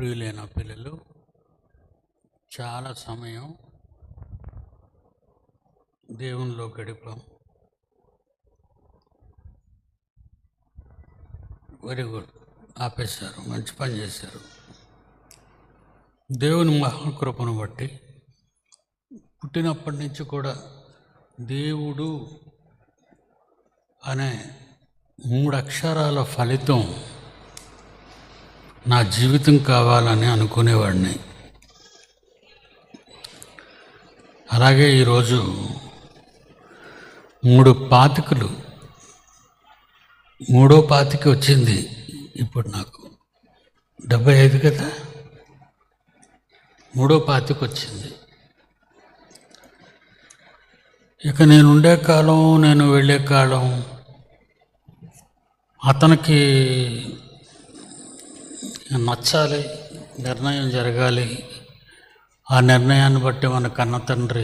ప్రియులైన పిల్లలు, చాలా సమయం దేవునిలో గడిపాం. వెరీ గుడ్, ఆపేశారు, మంచి పని చేశారు. దేవుని మహాకృపను బట్టి పుట్టినప్పటి నుంచి కూడా దేవుడు అనే 3 అక్షరాల ఫలితం నా జీవితం కావాలని అనుకునేవాడిని. అలాగే ఈరోజు 3 పాతికలు, 3వ పాతిక వచ్చింది. ఇప్పుడు నాకు 75 కదా, 3వ పాతిక వచ్చింది. ఇక నేను ఉండే కాలం, నేను వెళ్ళే కాలం అతనికి నచ్చాలి, నిర్ణయం జరగాలి. ఆ నిర్ణయాన్ని బట్టి మన కన్న తండ్రి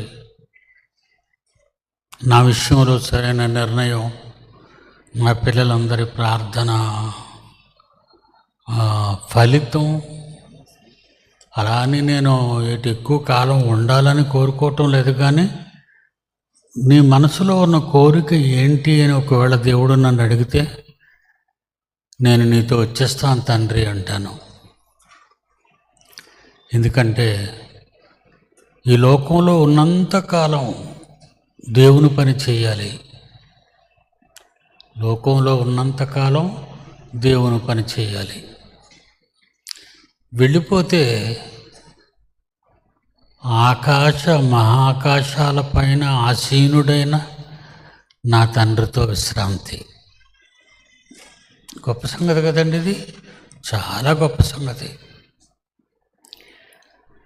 నా విషయంలో సరైన నిర్ణయం, నా పిల్లలందరి ప్రార్థన ఫలితం. అలా అని నేను ఎక్కువ కాలం ఉండాలని కోరుకోవటం లేదు, కానీ నీ మనసులో ఉన్న కోరిక ఏంటి అని ఒకవేళ దేవుడు నన్ను అడిగితే నేను నీతో వచ్చేస్తాను తండ్రి అంటాను. ఎందుకంటే ఈ లోకంలో ఉన్నంతకాలం దేవుని పని చేయాలి. లోకంలో ఉన్నంతకాలం దేవుని పని చేయాలి. వెళ్ళిపోతే ఆకాశ మహాకాశాల పైన ఆసీనుడైన నా తండ్రితో విశ్రాంతి. గొప్ప సంగతి కదండి, ఇది చాలా గొప్ప సంగతి.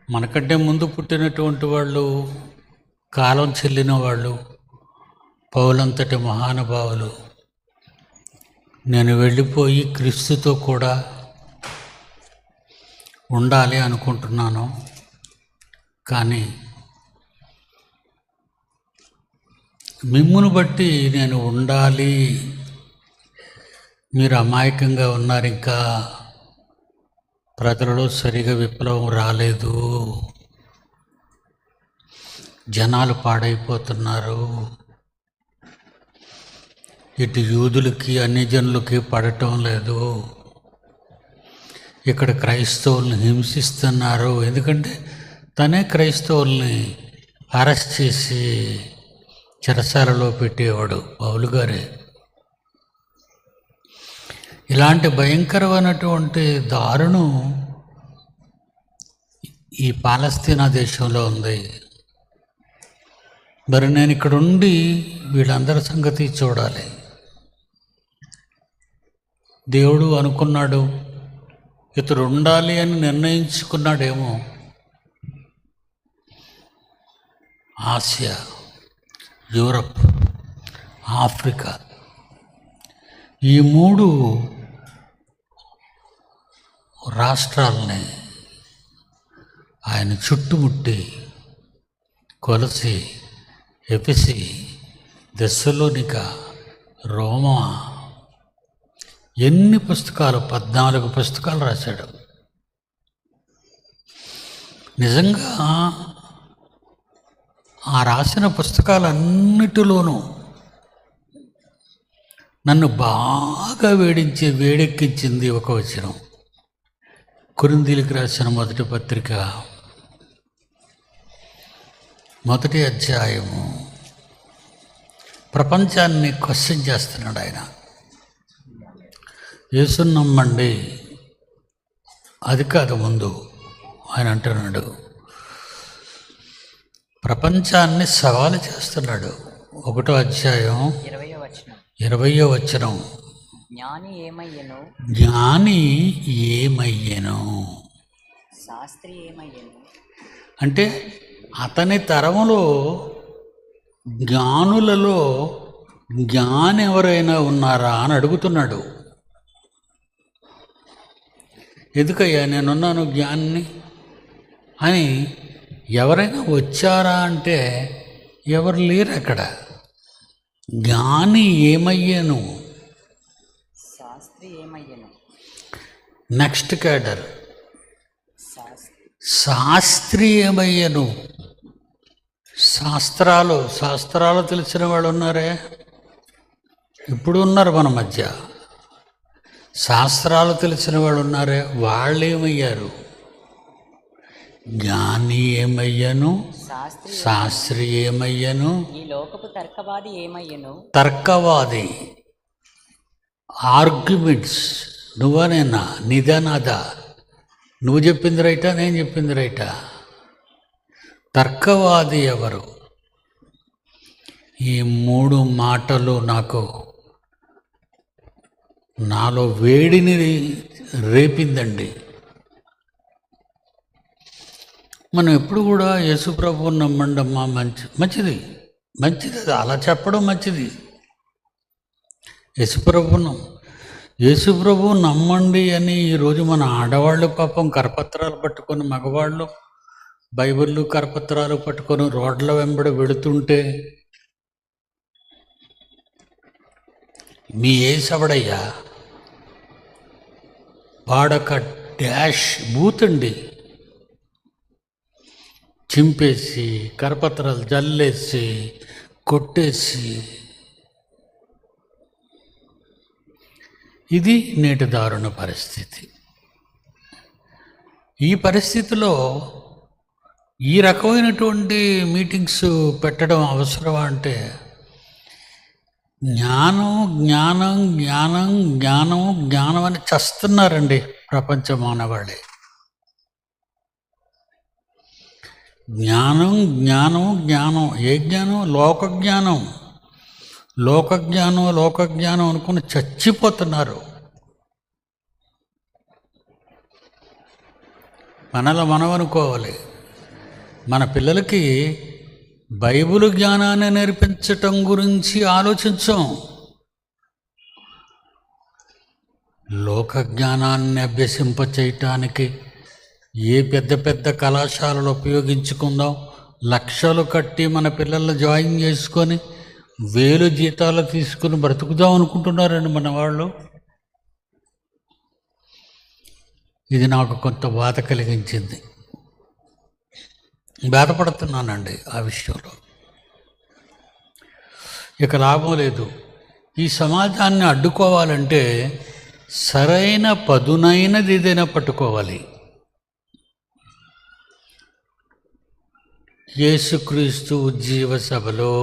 మనకంటే ముందు పుట్టినటువంటి వాళ్ళు, కాలం చెల్లిన వాళ్ళు, పౌలంతటి మహానుభావులు, నేను వెళ్ళిపోయి క్రీస్తుతో కూడా ఉండాలి అనుకుంటున్నాను. కానీ మిమ్మును బట్టి నేను ఉండాలి, మీరు అమాయకంగా ఉన్నారు, ఇంకా ప్రజలలో సరిగా విప్లవం రాలేదు, జనాలు పాడైపోతున్నారు, ఇటు యూదులకి అన్ని జనులకి పడటం లేదు, ఇక్కడ క్రైస్తవుల్ని హింసిస్తున్నారు. ఎందుకంటే తనే క్రైస్తవుల్ని అరెస్ట్ చేసి చెరసాలలో పెట్టేవాడు పౌలు గారే. ఇలాంటి భయంకరమైనటువంటి దారుణం ఈ పాలస్తీనా దేశంలో ఉంది. మరి నేను ఇక్కడ ఉండి వీళ్ళందరి సంగతి చూడాలి. దేవుడు అనుకున్నాడు, ఇతడు ఉండాలి అని నిర్ణయించుకున్నాడేమో. ఆసియా, యూరప్, ఆఫ్రికా, ఈ 3 రాష్ట్రాలని ఆయన చుట్టుముట్టి కొలసి, ఎఫెసి, థెస్సలోనిక, రోమా, ఎన్ని పుస్తకాలు, 14 పుస్తకాలు రాశాడు. నిజంగా ఆ రాసిన పుస్తకాలన్నిటిలోనూ నన్ను బాగా వేడెక్కించింది ఒక వచనం. కొరింథీయులకు రాసిన 1వ పత్రిక 1వ అధ్యాయము. ప్రపంచాన్ని క్వశ్చన్ చేస్తున్నాడు ఆయన. యేసుని నమ్మండి, అది కాదు ముందు ఆయన అంటున్నాడు. ప్రపంచాన్ని సవాలు చేస్తున్నాడు. 1వ అధ్యాయం 20వ వచనం. జ్ఞాని ఏమయ్యను, జ్ఞాని ఏమయ్యను, శాస్త్రి ఏమయ్యను. అంటే అతని తరములో జ్ఞానులలో జ్ఞాని ఎవరైనా ఉన్నారా అని అడుగుతున్నాడు. ఎందుకయ్యా నేనున్నాను జ్ఞాని అని ఎవరైనా వచ్చారా అంటే ఎవరు లేరు అక్కడ. జ్ఞాని ఏమయ్యాను, శాస్త్రి ఏమయ్యను. నెక్స్ట్ క్యాడర్ శాస్త్రీయమయ్యను. శాస్త్రాలు తెలిసిన వాళ్ళు ఉన్నారే, ఇప్పుడు ఉన్నారు మన మధ్య. శాస్త్రాలు తెలిసిన వాళ్ళు ఉన్నారే, వాళ్ళు ఏమయ్యారు? జ్ఞాని ఏమయ్యను, శాస్త్రి శాస్త్రి ఏమయ్యను, ఈ లోకపు తర్కవాది ఏమయ్యను. తర్కవాది. ఆర్గ్యుమెంట్స్ నువ్వనేనా, నిదానాదా, నువ్వు చెప్పింది రైటా, నేను చెప్పింది రైటా? తర్కవాది ఎవరు? ఈ 3 మాటలు నాలో వేడిని రేపిందండి. మనం ఎప్పుడు కూడా యేసుప్రభువుని నమ్మండి అమ్మా, మంచిది, అది అలా చెప్పడం మంచిది. యేసుప్రభువు నమ్మండి అని ఈరోజు మన ఆడవాళ్ళు పాపం కరపత్రాలు పట్టుకొని, మగవాళ్ళు బైబిళ్ళు కరపత్రాలు పట్టుకొని రోడ్ల వెంబడి వెళుతుంటే, మీ ఏసవడయ్యా వాడొక డాష్ బూతండి, చింపేసి కరపత్రాలు జల్లేసి కొట్టేసి. ఇది నేటి దారుణ పరిస్థితి. ఈ పరిస్థితిలో ఈ రకమైనటువంటి మీటింగ్స్ పెట్టడం అవసరమా అంటే, జ్ఞానం అని చస్తున్నారండి ప్రపంచ మానవాళి. జ్ఞానం. ఏ జ్ఞానం? లోకజ్ఞానం అనుకుని చచ్చిపోతున్నారు. మనలో మనం అనుకోవాలి, మన పిల్లలకి బైబిల్ జ్ఞానాన్ని నేర్పించటం గురించి ఆలోచించాం. లోక జ్ఞానాన్ని అభ్యసింపచేయటానికి ఏ పెద్ద కళాశాలలు ఉపయోగించుకుందాం, లక్షలు కట్టి మన పిల్లల్ని జాయిన్ చేసుకొని 1000 జీతాలు తీసుకుని బ్రతుకుదాం అనుకుంటున్నారండి మన వాళ్ళు. ఇది నాకు కొంత బాధ కలిగించింది. బాధపడుతున్నానండి ఆ విషయంలో. ఇక లాభం లేదు. ఈ సమాజాన్ని అడ్డుకోవాలంటే సరైన పదునైనది ఏదైనా పట్టుకోవాలి. యేసుక్రీస్తు ఉజ్జీవ సభలో,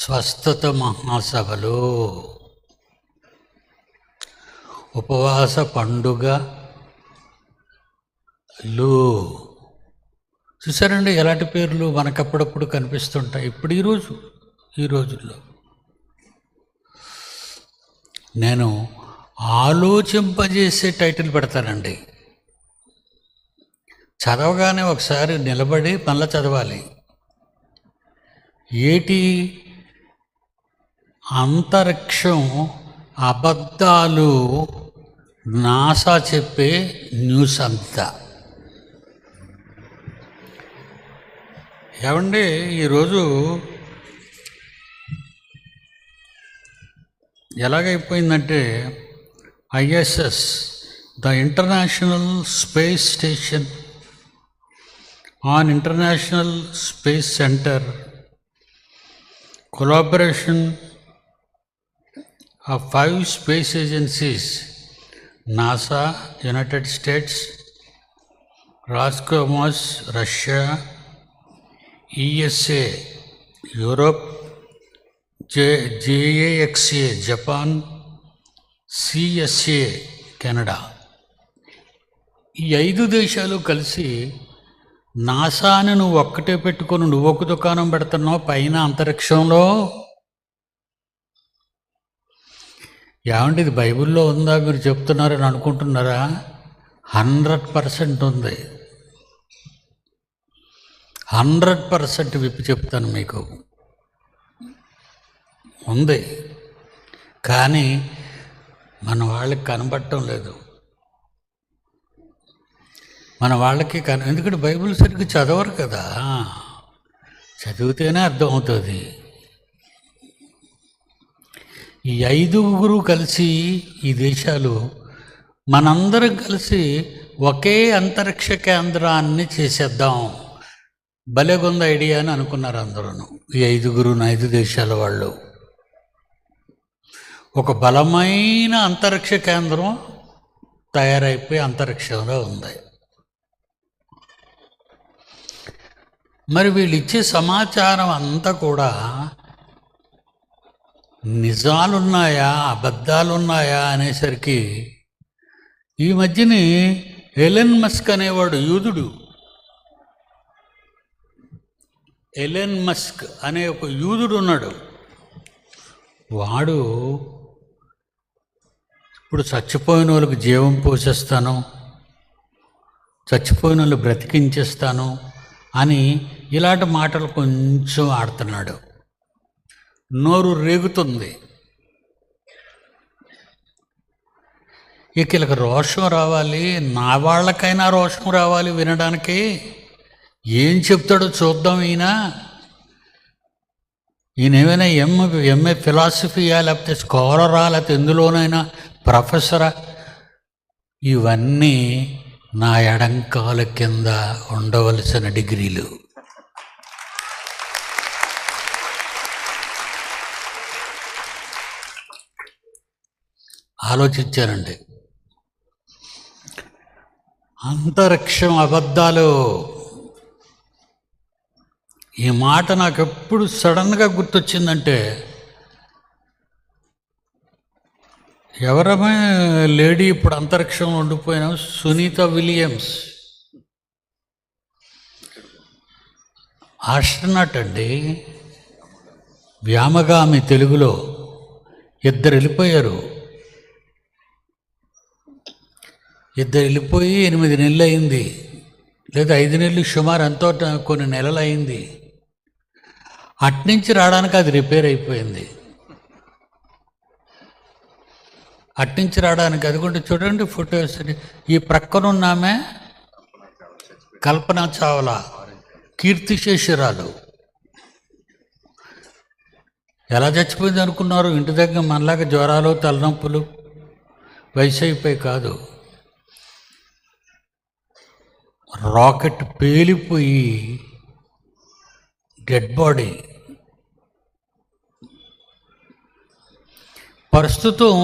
స్వస్థత మహాసభలో, ఉపవాస పండుగలు చూసారండి ఎలాంటి పేర్లు మనకప్పుడప్పుడు కనిపిస్తుంటాయి. ఇప్పుడు ఈ రోజుల్లో నేను ఆలోచింపజేసే టైటిల్ పెడతానండి. చదవగానే ఒకసారి నిలబడి మళ్ళా చదవాలి. ఏటి అంతరిక్షం అబద్ధాలు, నాసా చెప్పే న్యూస్ అంతా. ఏమండి ఈరోజు ఎలాగైపోయిందంటే, ISS, the international space station on international space centre, collaboration of 5 space agencies, NASA, United States, Roscosmos, Russia, ESA, Europe, JAXA, Japan, CSA, Canada. ఈ 5 దేశాలు కలిసి నాసాని నువ్వు ఒక్కటే పెట్టుకొని నువ్వు ఒక దుకాణం పెడుతున్నావు పైన అంతరిక్షంలో. ఏమంటే ఇది బైబిల్లో ఉందా మీరు చెప్తున్నారని అనుకుంటున్నారా? 100% ఉంది. 100% విప్పి చెప్తాను మీకు, ఉంది. కానీ మన వాళ్ళకి కనబడటం లేదు. మన వాళ్ళకి ఎందుకంటే బైబిల్ సరిగ్గా చదవరు కదా, చదివితేనే అర్థమవుతుంది. ఈ 5 కలిసి ఈ దేశాలు మనందరం కలిసి ఒకే అంతరిక్ష కేంద్రాన్ని చేసేద్దాం, భలేగుంది ఐడియా అని అనుకున్నారు అందరూ. ఈ 5 దేశాల వాళ్ళు ఒక బలమైన అంతరిక్ష కేంద్రం తయారైపోయి అంతరిక్షంలో ఉంది. మరి వీళ్ళు ఇచ్చే సమాచారం అంతా కూడా నిజాలున్నాయా అబద్ధాలున్నాయా అనేసరికి ఈ మధ్యని ఎలన్ మస్క్ అనేవాడు యూదుడు, ఎలన్ మస్క్ అనే ఒక యూదుడు ఉన్నాడు. వాడు ఇప్పుడు చచ్చిపోయిన వాళ్ళకి జీవం పోసేస్తాను, చచ్చిపోయిన వాళ్ళు బ్రతికించేస్తాను అని ఇలాంటి మాటలు కొంచెం ఆడుతున్నాడు. నోరు రేగుతుంది. ఇక వీళ్ళకి రోషం రావాలి, నా వాళ్ళకైనా రోషం రావాలి వినడానికి. ఏం చెప్తాడో చూద్దాం. ఈయన ఏమైనా ఎంఏ ఫిలాసఫీయా, లేకపోతే స్కాలరా, లేకపోతే ఎందులోనైనా ప్రొఫెసరా? ఇవన్నీ నా ఎడంకాల కింద ఉండవలసిన డిగ్రీలు. ఆలోచించానండి. అంతరిక్షం అబద్ధాలు. ఈ మాట నాకు ఎప్పుడు సడన్గా గుర్తొచ్చిందంటే, ఎవరమే లేడీ ఇప్పుడు అంతరిక్షంలో ఉండిపోయిన సునీత విలియమ్స్, ఆస్ట్రనాట్ అండి, వ్యామగామి తెలుగులో. 2 వెళ్ళిపోయారు. 2 వెళ్ళిపోయి 8 నెలలు అయింది, లేదా 5 నెలలు, సుమారు ఎంతో కొన్ని నెలలు అయింది. అట్నుంచి రావడానికి అది రిపేర్ అయిపోయింది. అట్నుంచి రావడానికి అదిగోండి చూడండి ఫొటోస్. ఈ ప్రక్కనున్నామే కల్పన చావ్లా, కీర్తిశేషురాలు. ఎలా చచ్చిపోయింది అనుకున్నారు? ఇంటి దగ్గర మనలాగా జ్వరాలు, తలనొప్పులు, వయసు అయిపోయి కాదు. రాకెట్ పేలిపోయి డెడ్ బాడీ. ప్రస్తుతం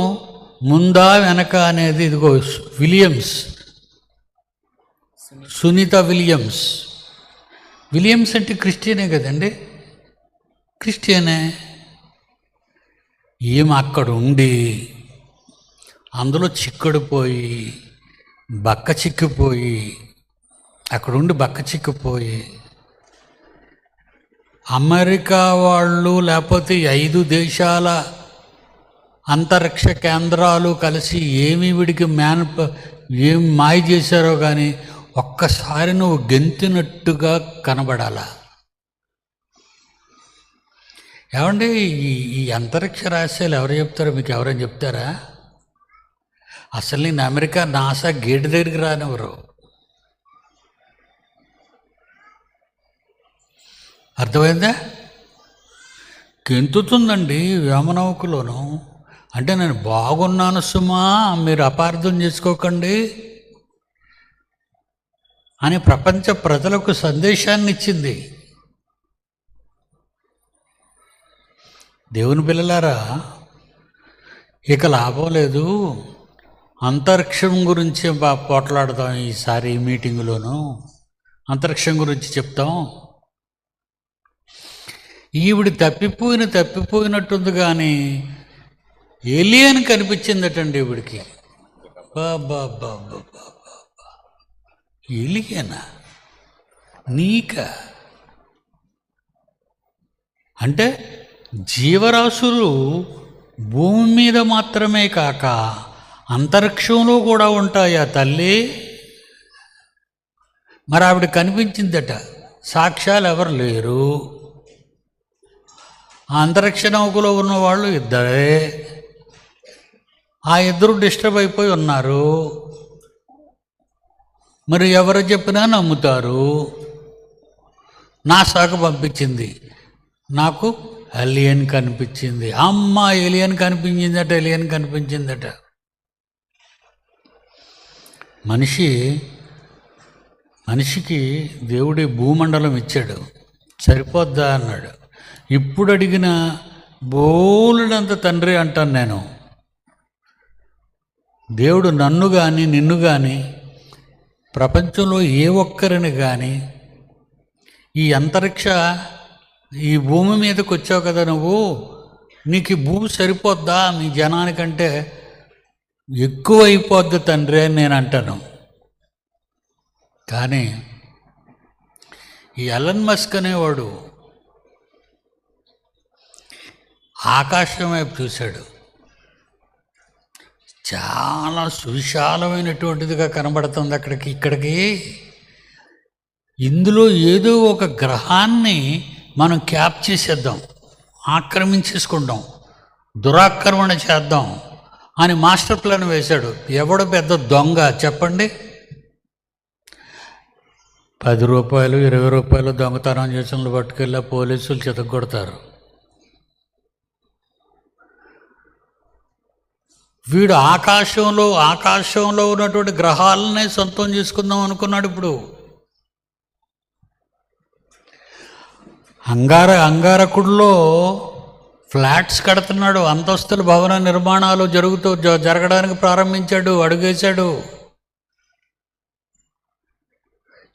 ముందా వెనక అనేది ఇదిగో విలియమ్స్, సునీత విలియమ్స్. విలియమ్స్ అంటే క్రిస్టియనే కదండి, క్రిస్టియనే. ఈమె అక్కడ ఉండి అందులో చిక్కుడిపోయి బక్క చిక్కిపోయి, అక్కడుండి బక్క చిక్కిపోయి అమెరికా వాళ్ళు లేకపోతే 5 దేశాల అంతరిక్ష కేంద్రాలు కలిసి ఏమి వీడికి ఏం మాయ చేశారో కానీ ఒక్కసారి నువ్వు గెంతినట్టుగా కనబడాలా. ఏమండి ఈ అంతరిక్ష రహస్యాలు ఎవరు చెప్తారో మీకు ఎవరైనా చెప్తారా? అసలు నేను అమెరికా నాసా గేటు దగ్గరికి రానివ్వరు. అర్థమైందా? గెంతుతుందండి వ్యోమనౌకలోను. అంటే నేను బాగున్నాను సుమా, మీరు అపార్థం చేసుకోకండి అని ప్రపంచ ప్రజలకు సందేశాన్ని ఇచ్చింది. దేవుని పిల్లలారా, ఇక లాభం లేదు. అంతరిక్షం గురించి పోట్లాడదాం ఈసారి ఈ మీటింగులోను. అంతరిక్షం గురించి చెప్తాం. ఈవిడ తప్పిపోయినట్టుంది కానీ ఏలియన్ కనిపించిందటండి ఈవిడికి. బాబా ఏలియనా నీక? అంటే జీవరాశులు భూమి మీద మాత్రమే కాక అంతరిక్షంలో కూడా ఉంటాయా తల్లి? మరి ఆవిడ కనిపించిందట. సాక్ష్యాలు ఎవరు లేరు. ఆ అంతరిక్ష నౌకలో ఉన్నవాళ్ళు 2. ఆ 2 డిస్టర్బ్ అయిపోయి ఉన్నారు. మరి ఎవరు చెప్పినా నమ్ముతారు. నాసాకు పంపించింది, నాకు ఎలియన్ కనిపించింది. అమ్మ ఎలియన్ కనిపించిందట. మనిషికి దేవుడి భూమండలం ఇచ్చాడు, సరిపోద్దా అన్నాడు. ఇప్పుడు అడిగిన బోలుడంత తండ్రి అంటాను నేను. దేవుడు నన్ను కానీ నిన్ను కానీ ప్రపంచంలో ఏ ఒక్కరిని కానీ ఈ భూమి మీదకి వచ్చావు కదా నువ్వు, నీకు ఈ భూమి సరిపోద్దా మీ జనానికంటే ఎక్కువ అయిపోద్ది తండ్రి అని నేను అంటాను. కానీ ఈ ఎలన్ మస్క్ అనేవాడు ఆకాశం వైపు చూశాడు. చాలా సువిశాలమైనటువంటిదిగా కనబడుతుంది ఇక్కడికి. ఇందులో ఏదో ఒక గ్రహాన్ని మనం క్యాప్ చేసేద్దాం, ఆక్రమించేసుకుందాం, దురాక్రమణ చేద్దాం అని మాస్టర్ ప్లాన్ వేశాడు. ఎవడు పెద్ద దొంగ చెప్పండి? 10 రూపాయలు 20 రూపాయలు దొంగతనం చేసిన పట్టుకెళ్ళి పోలీసులు చితగొడతారు. వీడు ఆకాశంలో ఉన్నటువంటి గ్రహాలనే సొంతం చేసుకుందాం అనుకున్నాడు. ఇప్పుడు అంగారకుడిలో ఫ్లాట్స్ కడుతున్నాడు, అంతస్తుల భవన నిర్మాణాలు జరగడానికి ప్రారంభించాడు, అడుగేశాడు.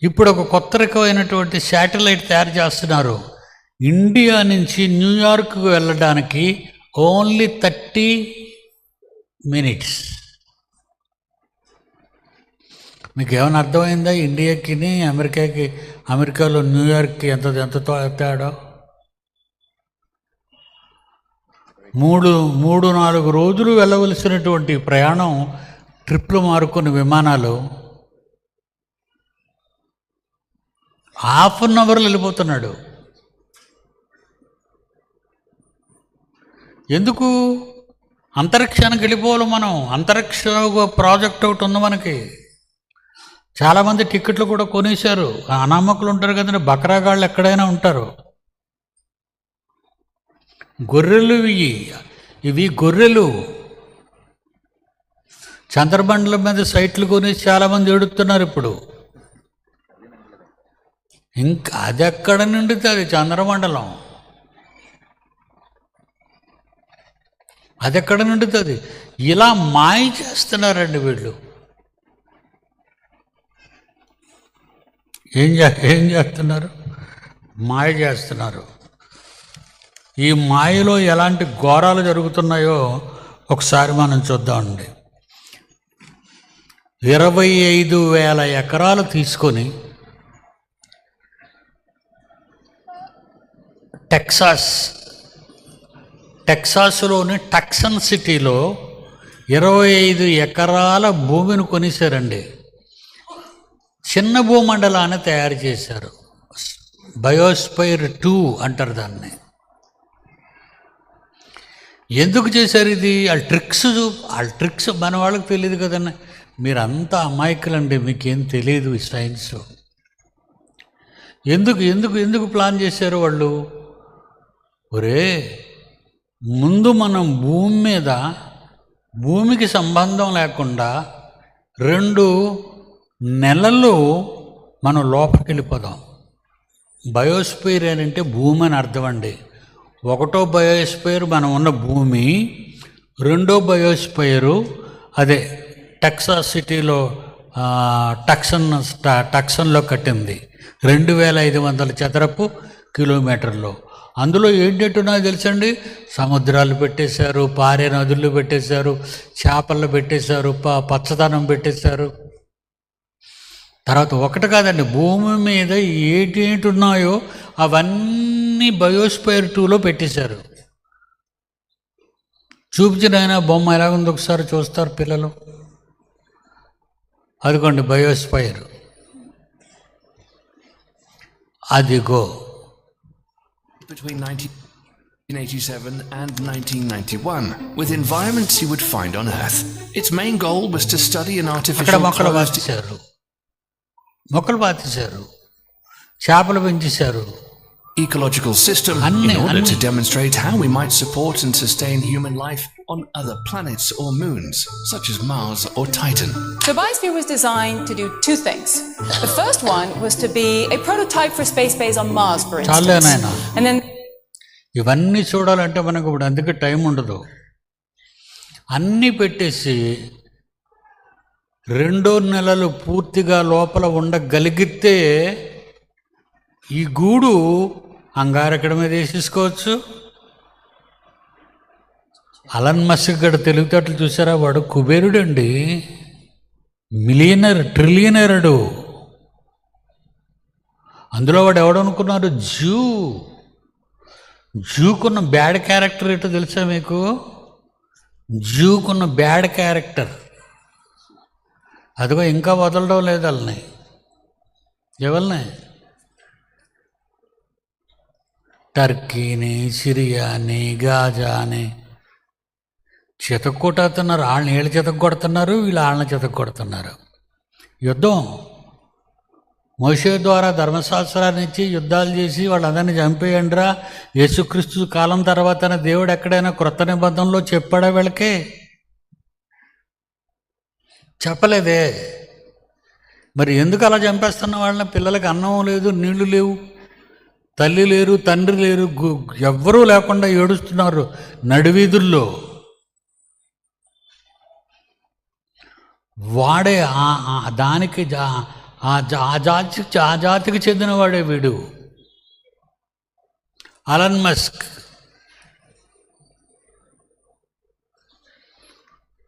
ఇప్పుడు ఒక కొత్త రకమైనటువంటి శాటిలైట్ తయారు చేస్తున్నారు. ఇండియా నుంచి న్యూయార్క్కు వెళ్ళడానికి ఓన్లీ 30 minutes. మీకు ఏమైనా అర్థమైందా? ఇండియాకి అమెరికాలో న్యూయార్క్కి ఎంత తేడా? 3-4 రోజులు వెళ్ళవలసినటువంటి ప్రయాణం, ట్రిప్లు మారుకున్న విమానాలు ½ an hourలో వెళ్ళిపోతున్నాడు. ఎందుకు? అంతరిక్షానికి వెళ్ళిపోవాలి మనం. అంతరిక్ష ప్రాజెక్ట్ ఒకటి ఉంది మనకి. చాలామంది టికెట్లు కూడా కొనేశారు. అనామకులు ఉంటారు కదండి, బకరాగాళ్ళు ఎక్కడైనా ఉంటారు. గొర్రెలు ఇవి గొర్రెలు. చంద్రమండలం మీద సైట్లు కొనేసి చాలామంది ఏడుతున్నారు ఇప్పుడు. ఇంకా అది ఎక్కడ నిండుతుంది? చంద్రమండలం అది ఎక్కడ నిండుతుంది? ఇలా మాయ చేస్తున్నారండి వీళ్ళు. ఏం చేస్తున్నారు? మాయ చేస్తున్నారు. ఈ మాయలో ఎలాంటి ఘోరాలు జరుగుతున్నాయో ఒకసారి మనం చూద్దామండి. 25,000 ఎకరాలు తీసుకొని టెక్సాస్లోని టక్సన్ సిటీలో 25 ఎకరాల భూమిని కొనేశారండి. చిన్న భూమండలాన్ని తయారు చేశారు. బయోస్ఫైర్ 2 అంటారు దాన్ని. ఎందుకు చేశారు ఇది? వాళ్ళ ట్రిక్స్ మన వాళ్ళకి తెలియదు కదండి. మీరంతా అమాయకులండి, మీకేం తెలియదు ఈ సైన్స్. ఎందుకు ప్లాన్ చేశారు వాళ్ళు? ముందు మనం భూమికి సంబంధం లేకుండా 2 నెలలు మనం లోపలికి వెళ్ళిపోదాం. బయోస్ఫియర్ అంటే భూమి అని అర్థం అండి. 1వ బయోస్ఫియర్ మనం ఉన్న భూమి, 2వ బయోస్ఫియరు అదే టెక్సాస్ సిటీలో టక్సన్లో కట్టింది. 2,500 చదరపు కిలోమీటర్లు. అందులో ఏంటంటున్నాయో తెలుసండి? సముద్రాలు పెట్టేశారు, పారే నదులు పెట్టేశారు, చేపలు పెట్టేశారు, పచ్చదనం పెట్టేశారు. తర్వాత ఒకటి కాదండి, భూమి మీద ఏంటి ఉన్నాయో అవన్నీ బయోస్ఫియర్ 2లో పెట్టేశారు. చూపించిన ఆయన బొమ్మ ఎలాగుంది ఒకసారి చూస్తారు పిల్లలు. అదిగోండి బయోస్ఫియర్, అదిగో. Between 1987 and 1991, with environments you would find on Earth. Its main goal was to study an artificial మొక్కలు పాతేశారు, చేపలు పెంచేశారు. ecological system in order to demonstrate how we might support and sustain human life on other planets or moons, such as Mars or Titan. So Biosphere was designed to do two things. The first one was to be a prototype for space base on Mars, for instance. And then ఇవన్నీ చూడాలంటే మనకు ఇప్పుడు అందుకే time ఉండదు. అన్నీ పెట్టేసి 2 నెలలు పూర్తిగా లోపల ఉండగలిగితే ఈ గూడు అంగారకడ మీద వేసేసుకోవచ్చు. అలన్ మస్క్ గడ తెలివితేటలు చూసారా, వాడు కుబేరుడండి, మిలియనర్, ట్రిలియనరుడు. అందులో వాడు ఎవడనుకున్నారు, జూకున్న బ్యాడ్ క్యారెక్టర్ ఏంటో తెలుసా మీకు? జూకున్న బ్యాడ్ క్యారెక్టర్ అదిగో ఇంకా వదలడం లేదు వాళ్ళని. ఎవరిని? టర్కీని, సిరియాని, గాజాని చితక్కొట్టుతున్నారు. వాళ్ళని వీళ్ళు చితక్కొడుతున్నారు, వీళ్ళు వాళ్ళని చితక్కొడుతున్నారు. యుద్ధం. మోషే ద్వారా ధర్మశాస్త్రాన్ని ఇచ్చి యుద్ధాలు చేసి వాళ్ళందరినీ చంపేయండిరా, యేసుక్రీస్తు కాలం తర్వాత దేవుడు ఎక్కడైనా క్రొత్త నిబంధనలో చెప్పాడా వీళ్ళకి? చెప్పలేదే. మరి ఎందుకు అలా చంపేస్తున్న వాళ్ళని? పిల్లలకి అన్నం లేదు, నీళ్లు లేవు, తల్లి లేరు, తండ్రి లేరు, ఎవ్వరూ లేకుండా ఏడుస్తున్నారు నడివీధుల్లో. వాడే దానికి ఆ జాతికి చెందినవాడే వీడు, అలన్ మస్క్.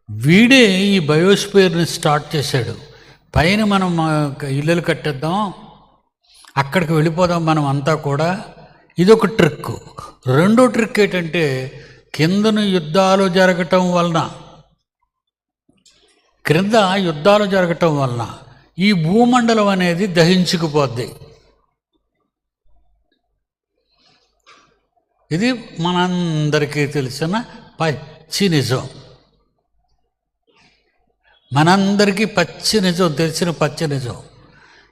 వీడే ఈ బయోస్ఫియర్ని స్టార్ట్ చేశాడు. పైన మనం ఇల్లులు కట్టేద్దాం, అక్కడికి వెళ్ళిపోదాం మనం అంతా కూడా. ఇదొక ట్రిక్. రెండో ట్రిక్ ఏంటంటే, కిందను యుద్ధాలు జరగటం వలన ఈ భూమండలం అనేది దహించుకుపోద్ది. ఇది మనందరికీ తెలిసిన పచ్చి నిజం. మనందరికీ పచ్చి నిజం, తెలిసిన పచ్చి నిజం.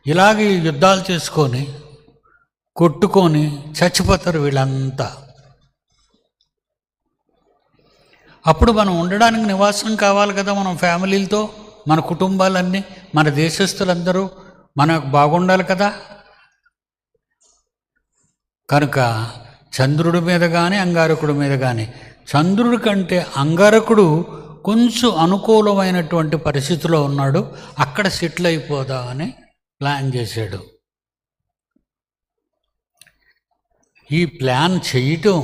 ఇలాగే యుద్ధాలు చేసుకొని కొట్టుకొని చచ్చిపోతారు వీళ్ళంతా. అప్పుడు మనం ఉండడానికి నివాసం కావాలి కదా, మనం ఫ్యామిలీలతో, మన కుటుంబాలన్నీ, మన దేశస్తులందరూ మనకు బాగుండాలి కదా. కనుక చంద్రుడి మీద కానీ అంగారకుడి మీద కానీ, చంద్రుడి కంటే అంగారకుడు కొంచెం అనుకూలమైనటువంటి పరిస్థితిలో ఉన్నాడు, అక్కడ సెటిల్ అయిపోదామని ప్లాన్ చేశాడు. ఈ ప్లాన్ చేయటం,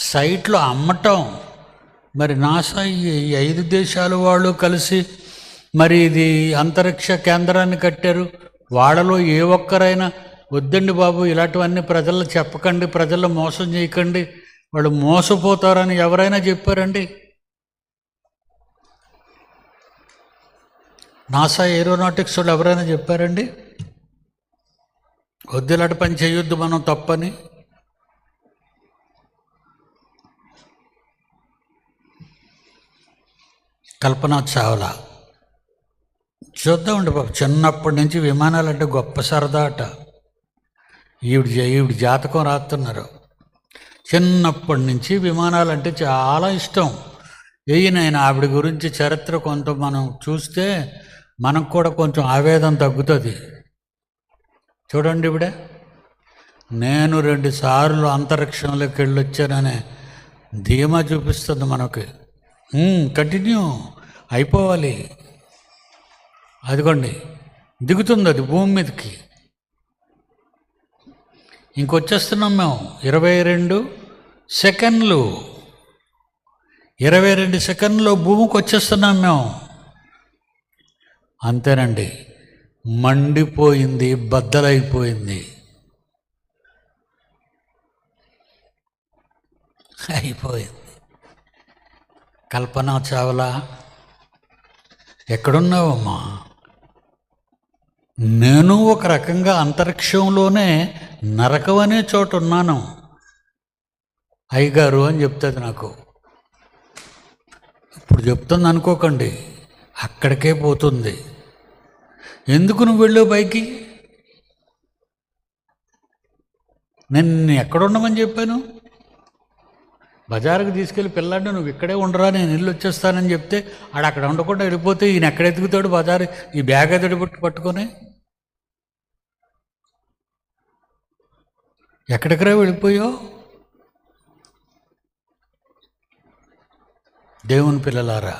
సైట్లో అమ్మటం, మరి నాసా ఈ 5 దేశాలు వాళ్ళు కలిసి మరి ఇది అంతరిక్ష కేంద్రాన్ని కట్టారు. వాళ్ళలో ఏ ఒక్కరైనా వద్దండి బాబు ఇలాంటివన్నీ ప్రజల్లో చెప్పకండి, ప్రజల్లో మోసం చేయకండి, వాళ్ళు మోసపోతారని ఎవరైనా చెప్పారండి? నాసా ఏరోనాటిక్స్ వాళ్ళు ఎవరైనా చెప్పారండి వద్దు ఇలాంటి పని చేయొద్దు మనం తప్పని? కల్పనా చావ్లా చూద్దామండి బాబు, చిన్నప్పటి నుంచి విమానాలంటే గొప్ప సరదా అట. ఈవిడ జాతకం రాస్తున్నారు. చిన్నప్పటి నుంచి విమానాలంటే చాలా ఇష్టం. ఈయన ఆవిడ గురించి చరిత్ర కొంత మనం చూస్తే మనకు కూడా కొంచెం ఆవేదన తగ్గుతుంది. చూడండి, ఇవిడ నేను 2 సార్లు అంతరిక్షంలోకి వెళ్ళొచ్చాననే ధీమా చూపిస్తుంది మనకి. కంటిన్యూ అయిపోవాలి. అదిగోండి దిగుతుంది అది భూమి మీదకి. ఇంకొచ్చేస్తున్నాం మేము 22 సెకండ్లు. 22 సెకండ్లో భూమికి వచ్చేస్తున్నాం మేము. అంతేనండి, మండిపోయింది, బద్దలైపోయింది, అయిపోయింది. కల్పనా చావ్లా ఎక్కడున్నావమ్మా? నేను ఒక రకంగా అంతరిక్షంలోనే నరకం అనే చోట ఉన్నాను అయ్యగారు అని చెప్తుంది నాకు. ఇప్పుడు చెప్తుంది అనుకోకండి, అక్కడికే పోతుంది. ఎందుకు నువ్వు వెళ్ళావు పైకి? నేను ఎక్కడ ఉండమని చెప్పాను? బజారుకు తీసుకెళ్ళి పిల్లాడు నువ్వు ఇక్కడే ఉండరా, నేను ఇల్లు వచ్చేస్తానని చెప్తే ఆడు అక్కడ ఉండకుండా వెళ్ళిపోతే ఈయన ఎక్కడ ఎత్తుకుతాడు బజారు? ఈ బ్యాగ్ ఎదుడు పట్టుకొని ఎక్కడెక్కడా వెళ్ళిపోయావు? దేవుని పిల్లలారా,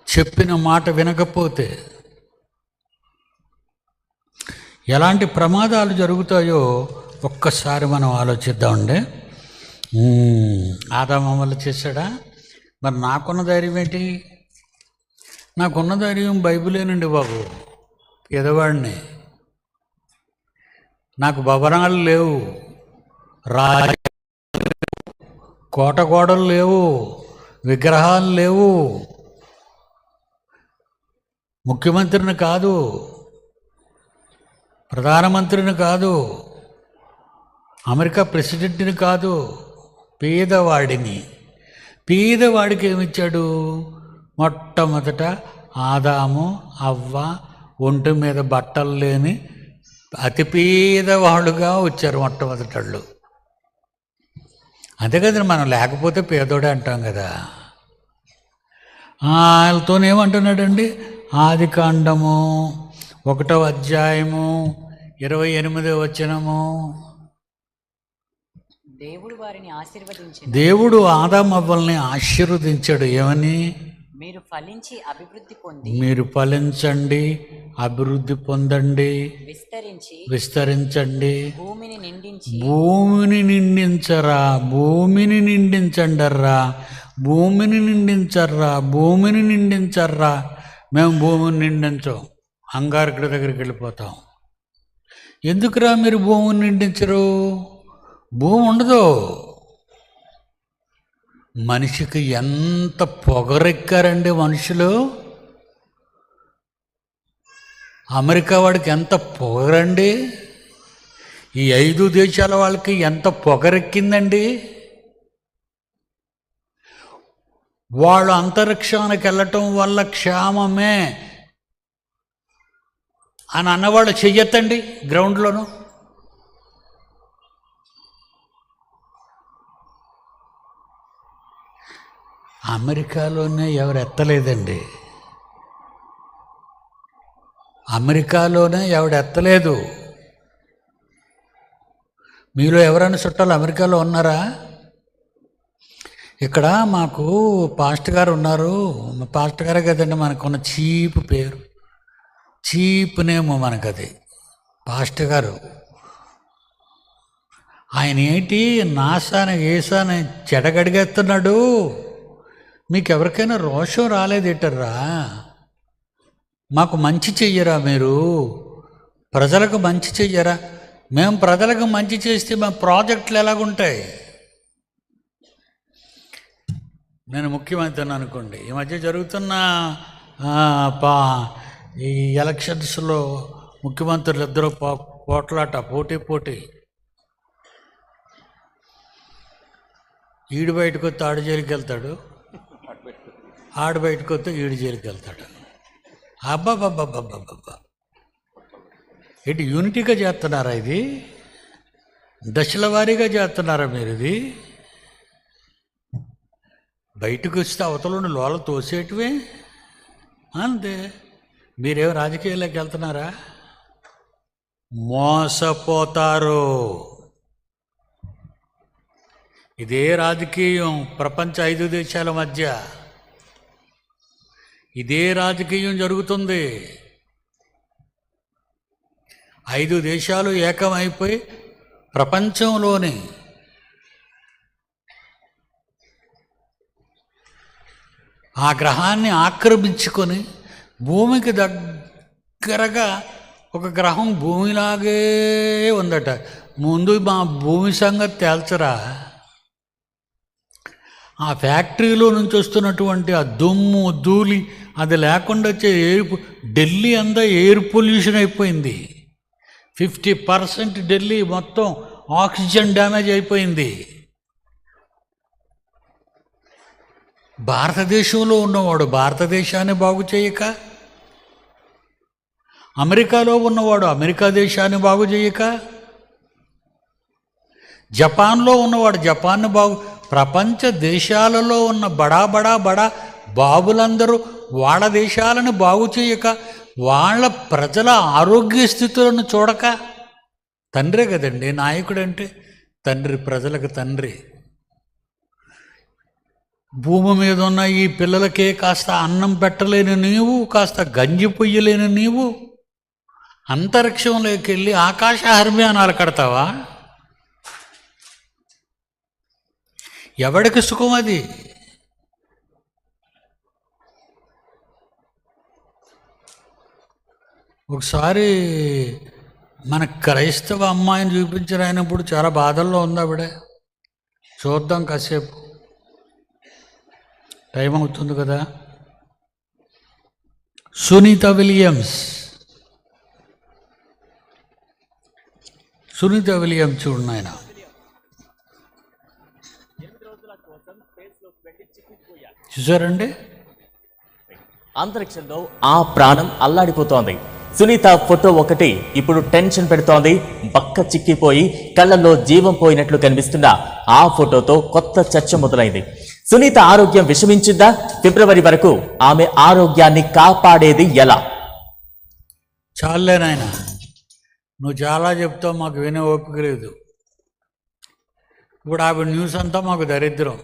చెప్పిన మాట వినకపోతే ఎలాంటి ప్రమాదాలు జరుగుతాయో ఒక్కసారి మనం ఆలోచిద్దామండి. ఆదాము వల్ల చేశాడా? మరి నాకున్న ధైర్యం ఏంటి? నాకున్న ధైర్యం బైబిలేనండి బాబు. ఎదవాడిని, నాకు భవనాలు లేవు, కోట గోడలు లేవు, విగ్రహాలు లేవు, ముఖ్యమంత్రిని కాదు, ప్రధానమంత్రిని కాదు, అమెరికా ప్రెసిడెంట్ని కాదు, పేదవాడిని. పేదవాడికి ఏమిచ్చాడు? మొట్టమొదట ఆదాము అవ్వ ఒంటి మీద బట్టలు లేని అతి పేదవాళ్ళుగా వచ్చారు మొట్టమొదటళ్ళు. అంతే కదా, మనం లేకపోతే పేదోడే అంటాం కదా. వాళ్ళతోనేమంటున్నాడండి? ఆదికాండము 1వ అధ్యాయము 28వ వచనము. దేవుడు వారిని ఆశీర్వదించి, దేవుడు ఆదాము అవ్వల్ని ఆశీర్వదించాడు. ఏమని? మీరు ఫలించి అభివృద్ధి పొంది, మీరు ఫలించండి, అభివృద్ధి పొందండి, విస్తరించండి, భూమిని నిండించి, భూమిని నిండించరా, భూమిని నిండించండర్రా, భూమిని నిండించర్రా, భూమిని నిండించర్రా. మేము భూమిని నిండించాం, అంగారకుడి దగ్గరికి వెళ్ళిపోతాం. ఎందుకురా మీరు భూమిని నిండించరు? భూమి ఉండదు. మనిషికి ఎంత పొగరెక్కారండి మనుషులు. అమెరికా వాడికి ఎంత పొగరండి, ఈ 5 దేశాల వాళ్ళకి ఎంత పొగరెక్కిందండి. వాళ్ళు అంతరిక్షానికి వెళ్ళటం వల్ల క్షేమమే అని అన్నవాళ్ళు చెయ్యొద్దండి గ్రౌండ్లోను. అమెరికాలోనే ఎవరు ఎత్తలేదండి, అమెరికాలోనే ఎవడు ఎత్తలేదు. మీలో ఎవరైనా చుట్టాలు అమెరికాలో ఉన్నారా? ఇక్కడ మాకు పాస్టర్ గారు ఉన్నారు. పాస్టర్ గారే కదండి మనకున్న చీప్ పేరు, చీప్ నేమ్ మనకది, పాస్టర్ గారు. ఆయన ఏంటి నాసాని ఏసాని చెడగడిగేస్తున్నాడు. మీకు ఎవరికైనా రోషం రాలేదేటర్రా? మాకు మంచి చెయ్యరా మీరు? ప్రజలకు మంచి చెయ్యరా? మేము ప్రజలకు మంచి చేస్తే మా ప్రాజెక్టులు ఎలాగుంటాయి? నేను ముఖ్యమంత్రిని అనుకోండి, ఈ మధ్య జరుగుతున్న ఈ ఎలక్షన్స్లో ముఖ్యమంత్రులు ఇద్దరు పోట్లాట, పోటీ. ఈడు బయటకు వస్తే ఆడు జైలుకి వెళ్తాడు, ఆడు బయటకు వస్తే ఈడు జైలుకి వెళ్తాడు. అబ్బాబ్బాబ్బాబ్బాబ్బా, ఏంటి యూనిటీగా చేస్తున్నారా? ఇది దశల వారీగా చేస్తున్నారా మీరు? ఇది బయటకు వస్తే అవతల లోల తోసేటివే అంతే. మీరేం రాజకీయాల్లోకి వెళ్తున్నారా? మోసపోతారు. ఇదే రాజకీయం ప్రపంచ 5 దేశాల మధ్య, ఇదే రాజకీయం జరుగుతుంది. 5 దేశాలు ఏకమైపోయి ప్రపంచంలోని ఆ గ్రహాన్ని ఆక్రమించుకొని భూమికి దగ్గరగా ఒక గ్రహం భూమిలాగే ఉందట. ముందు మా భూమి సంగతి తేల్చరా? ఆ ఫ్యాక్టరీలో నుంచి వస్తున్నటువంటి ఆ దుమ్ము ధూళి అది లేకుండా వచ్చే ఢిల్లీ అంతా ఎయిర్ పొల్యూషన్ అయిపోయింది. 50% ఢిల్లీ మొత్తం ఆక్సిజన్ డ్యామేజ్ అయిపోయింది. భారతదేశంలో ఉన్నవాడు భారతదేశాన్ని బాగు చేయక, అమెరికాలో ఉన్నవాడు అమెరికా దేశాన్ని బాగు చేయక, జపాన్లో ఉన్నవాడు జపాన్ని ప్రపంచ దేశాలలో ఉన్న బడా బాబులందరూ వాళ్ళ దేశాలను బాగు చేయక, వాళ్ళ ప్రజల ఆరోగ్య స్థితులను చూడక, తండ్రే కదండి నాయకుడు అంటే. తండ్రి, ప్రజలకు తండ్రి. భూమి మీద ఉన్న ఈ పిల్లలకే కాస్త అన్నం పెట్టలేని నీవు, కాస్త గంజి పొయ్యలేని నీవు అంతరిక్షంలోకి వెళ్ళి ఆకాశ హర్మ్యానాలు కడతావా? ఎవడికి సుఖం అది? ఒకసారి మన క్రైస్తవ అమ్మాయిని చూపించారు. ఆయన ఇప్పుడు చాలా బాధల్లో ఉంది ఆవిడ. చూద్దాం కాసేపు, టైం అవుతుంది కదా. సునీత విలియమ్స్ చూడండి ఆయన. చూసారండి, అంతరిక్షంలో ఆ ప్రాణం అల్లాడిపోతోంది. సునీత ఫోటో ఒకటి ఇప్పుడు టెన్షన్ పెడుతోంది. బక్క చిక్కిపోయి కళ్ళల్లో జీవం పోయినట్లు కనిపిస్తున్న ఆ ఫోటోతో కొత్త చర్చ మొదలైంది. సునీత ఆరోగ్యం విషమించిందా? ఫిబ్రవరి వరకు ఆమె ఆరోగ్యాన్ని కాపాడేది ఎలా? చాలే నాయన, నువ్వు చాలా చెప్తావు, మాకు వినే ఓపిక లేదు. ఇప్పుడు ఆవిడ న్యూస్ అంతా మాకు దరిద్రం.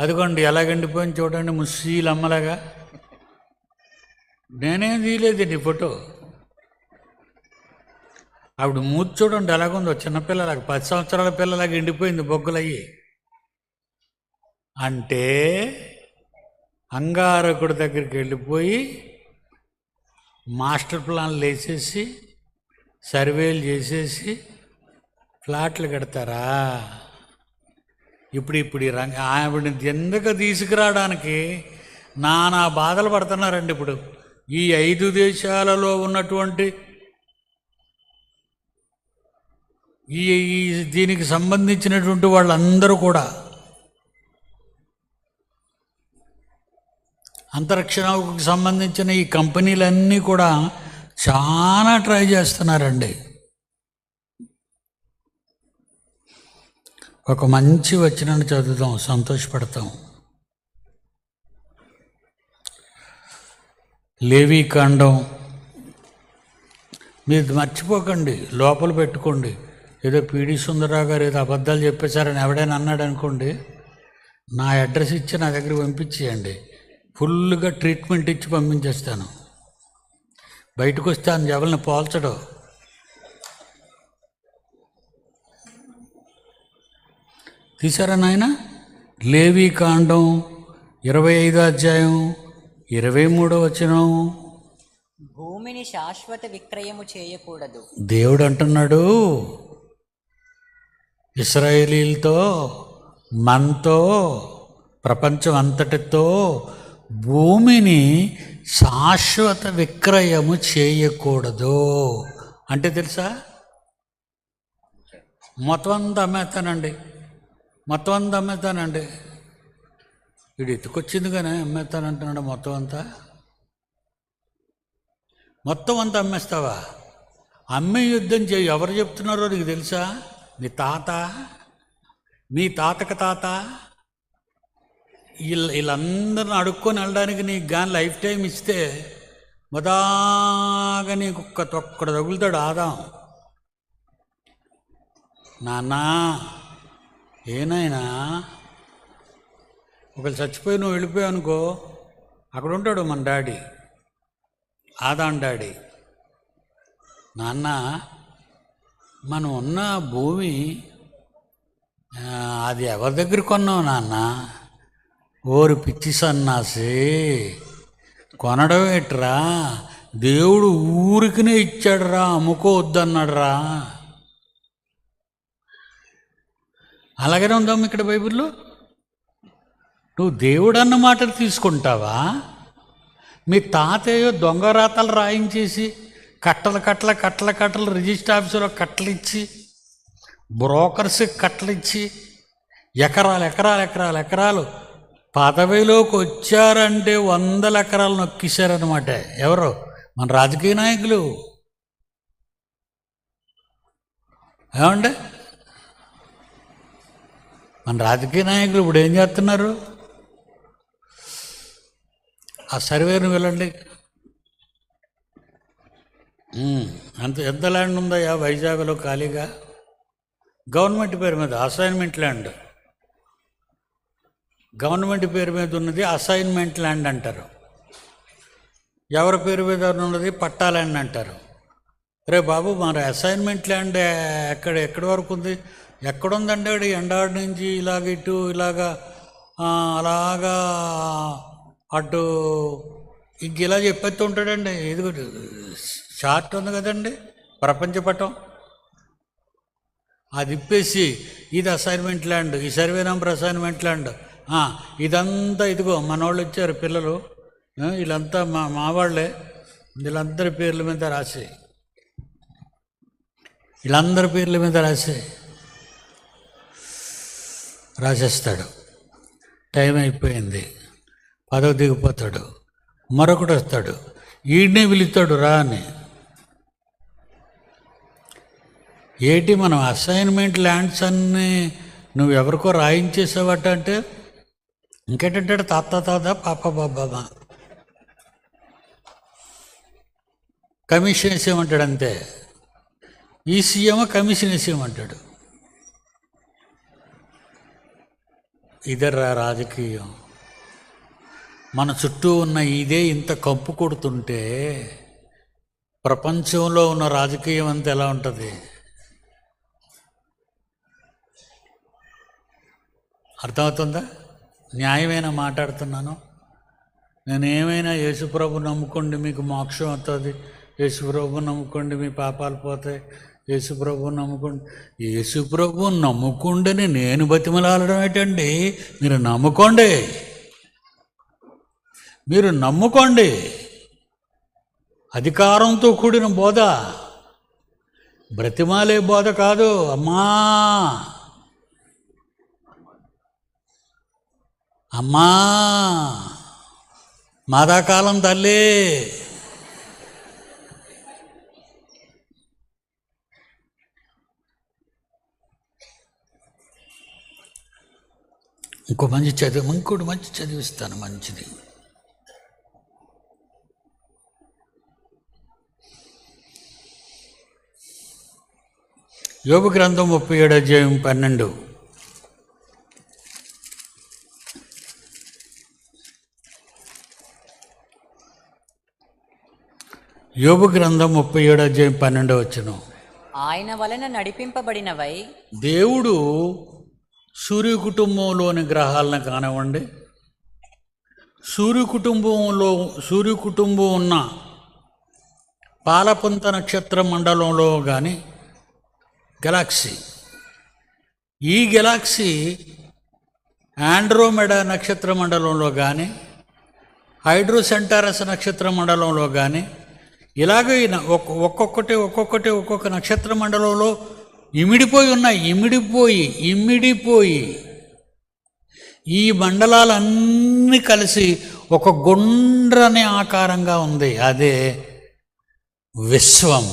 అదిగోండి ఎలా గండిపోయింది చూడండి, ముస్సీలమ్మలాగా. నేనేం తీయలేదండి ఫోటో. ఆవిడ మూతి చూడండి ఎలాగుందో, చిన్నపిల్లలాగా, 10 సంవత్సరాల పిల్లలాగా ఎండిపోయింది బొగ్గులయ్యి. అంటే అంగారకుడి దగ్గరికి వెళ్ళిపోయి మాస్టర్ ప్లాన్లు వేసేసి, సర్వేలు చేసేసి ఫ్లాట్లు కడతారా? ఇప్పుడు ఈ ఆవిడని ఎందుకు తీసుకురావడానికి నానా బాధలు పడుతున్నారండి. ఇప్పుడు ఈ 5 దేశాలలో ఉన్నటువంటి ఈ దీనికి సంబంధించినటువంటి వాళ్ళందరూ కూడా, అంతరిక్షకు సంబంధించిన ఈ కంపెనీలన్నీ కూడా చాలా ట్రై చేస్తున్నారండి. ఒక మంచి వచనాన్ని చదువుతాం, సంతోషపడతాం. లేవీకాండం, మీరు మర్చిపోకండి, లోపల పెట్టుకోండి. ఏదో పీడి సుందరరావు గారు ఏదో అబద్ధాలు చెప్పేశారని ఎవడైనా అన్నాడు అనుకోండి, నా అడ్రస్ ఇచ్చి నా దగ్గర పంపించేయండి. ఫుల్గా ట్రీట్మెంట్ ఇచ్చి పంపించేస్తాను. బయటకు వస్తే అని ఎవరిని పోల్చడం. తీసారా నాయన? లేవీకాండం 25వ అధ్యాయం 23వ వచనం. భూమిని శాశ్వత విక్రయము చేయకూడదు. దేవుడు అంటున్నాడు ఇశ్రాయేలీలతో, మనతో, ప్రపంచం అంతటితో భూమిని శాశ్వత విక్రయము చేయకూడదు. అంటే తెలుసా? మొత్తం అంతా అమ్మేస్తానండి. వీడు ఎత్తుకొచ్చింది కానీ అమ్మేస్తానంటున్నాడు. మొత్తం అంతా అమ్మేస్తావా? అమ్మే యుద్ధం చేయి. ఎవరు చెప్తున్నారో నీకు తెలుసా? మీ తాత, మీ తాతక తాత, వీళ్ళందరిని అడుక్కొని వెళ్ళడానికి నీకు కానీ లైఫ్ టైం ఇస్తే మొదాగా నీకు ఒక్కడ తగులుతాడు ఆదాం. నాన్నా, ఏనాయనా, ఒకళ్ళు చచ్చిపోయి నువ్వు వెళ్ళిపోయావు అనుకో, అక్కడ ఉంటాడు మన డాడీ, ఆదాం డాడీ. నాన్న, మనం ఉన్న భూమి అది ఎవరి దగ్గర కొన్నావు నాన్న? ఓరి పిచ్చి సన్నాసి, కొనడం ఏట్రా? దేవుడు ఊరికినే ఇచ్చాడురా, అమ్ముకోవద్దన్నాడురా. అలాగనే ఉందాం ఇక్కడ బైబిల్లో. నువ్వు దేవుడు అన్న మాటలు తీసుకుంటావా? మీ తాతయ్యో దొంగ రాతలు రాయించేసి కట్టలు రిజిస్టర్ ఆఫీసులో కట్టలు ఇచ్చి, బ్రోకర్స్కి కట్టలు ఇచ్చి, ఎకరాలు పదవిలోకి వచ్చారంటే 100 ఎకరాలు నొక్కిశారనమాట. ఎవరు? మన రాజకీయ నాయకులు. ఏమండి? మన రాజకీయ నాయకులు ఇప్పుడు ఏం చేస్తున్నారు? ఆ సర్వేను వెళ్ళండి. ఎంత ల్యాండ్ ఉందయ్యా వైజాగ్లో ఖాళీగా? గవర్నమెంట్ పేరు మీద అసైన్మెంట్ ల్యాండ్, గవర్నమెంట్ పేరు మీద ఉన్నది అసైన్మెంట్ ల్యాండ్ అంటారు. ఎవరి పేరు మీద ఉన్నది పట్టా ల్యాండ్ అంటారు. రే బాబు, మరి అసైన్మెంట్ ల్యాండ్ ఎక్కడి వరకు ఉంది? ఎక్కడుందండి? వాడు ఎండాడి నుంచి ఇలాగ ఇటు ఇలాగా అలాగా అటు ఇంక ఇలా చెప్పేస్తూ ఉంటాడండి. ఇది చార్ట్ ఉంది కదండి, ప్రపంచ పటం, అది ఇప్పేసి ఇది అసైన్మెంట్ ల్యాండ్, ఈ సర్వే నెంబర్ అసైన్మెంట్ ల్యాండ్, ఇదంతా ఇదిగో మన వాళ్ళు వచ్చారు పిల్లలు, వీళ్ళంతా మా వాళ్ళే, వీళ్ళందరి పేర్ల మీద రాసి, వీళ్ళందరి పేర్ల మీద రాసేస్తాడు. టైం అయిపోయింది, పదవి దిగిపోతాడు, మరొకటి వస్తాడు, ఈడనే పిలుస్తాడు రా అని. ఏంటి మనం అసైన్మెంట్ ల్యాండ్స్ అన్నీ నువ్వు ఎవరికో రాయించేసావట అంటే ఇంకేంటంటాడు, తాత పాప బాబా కమిషన్ వేసేయమంటాడు అంతే. ఈ సీఎం కమిషన్ వేసేయమంటాడు. ఇదర్రా రాజకీయం. మన చుట్టూ ఉన్న ఇదే ఇంత కంపు కొడుతుంటే ప్రపంచంలో ఉన్న రాజకీయం అంతా ఎలా ఉంటుంది? అర్థమవుతుందా? న్యాయమైన మాట్లాడుతున్నాను. నేనేమైనా యేసుప్రభు నమ్ముకోండి మీకు మోక్షం అవుతుంది, యేసుప్రభు నమ్ముకోండి మీ పాపాలు పోతాయి, యేసుప్రభు నమ్ముకోండి. యేసుప్రభు నమ్ముకోండి నేను బతిమలాడడం ఏంటండి? మీరు నమ్ముకోండి, మీరు నమ్ముకోండి. అధికారంతో కూడిన బోధ, బ్రతిమాలే బోధ కాదు. అమ్మా అమ్మా మాదాకాలం తల్లి, ఇంకోటి మంచి చదివిస్తాను, మంచిది. యోబు గ్రంథం 37:12. యోబు గ్రంథం 37:12. ఆయన వలన నడిపింపబడినవై, దేవుడు సూర్య కుటుంబంలోని గ్రహాలను కానివ్వండి, సూర్య కుటుంబం ఉన్న పాలపుంత నక్షత్ర మండలంలో కానీ గెలాక్సీ, ఈ గెలాక్సీ ఆండ్రోమెడా నక్షత్ర మండలంలో కానీ హైడ్రోసెంటారస్ నక్షత్ర మండలంలో కానీ ఇలాగ ఒక్కొక్క నక్షత్ర మండలంలో ఇమిడిపోయి ఉన్నాయి. ఇమిడిపోయి ఈ మండలాలన్నీ కలిసి ఒక గుండ్రని ఆకారంగా ఉంది. అదే విశ్వం.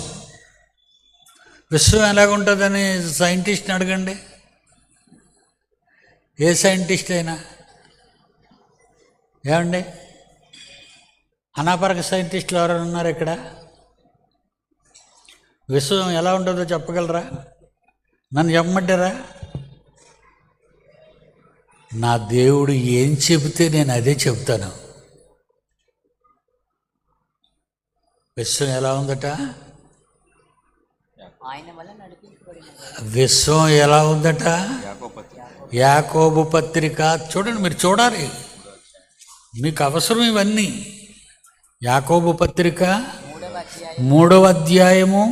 విశ్వం ఎలాగుంటుందని సైంటిస్ట్ని అడగండి, ఏ సైంటిస్ట్ అయినా. ఏమండి, అనాపరక సైంటిస్టులు ఎవరైనా ఉన్నారు ఇక్కడ? విశ్వం ఎలా ఉంటుందో చెప్పగలరా? నన్ను చెప్పమంటారా? నా దేవుడు ఏం చెబితే నేను అదే చెప్తాను. విశ్వం ఎలా ఉందట? ఆయన వలన నడిపింపబడినవై. విశ్వం ఎలా ఉందట? యాకోబు పత్రిక చూడండి, మీరు చూడాలి, మీకు అవసరం ఇవన్నీ. యాకోబు పత్రిక 3వ అధ్యాయము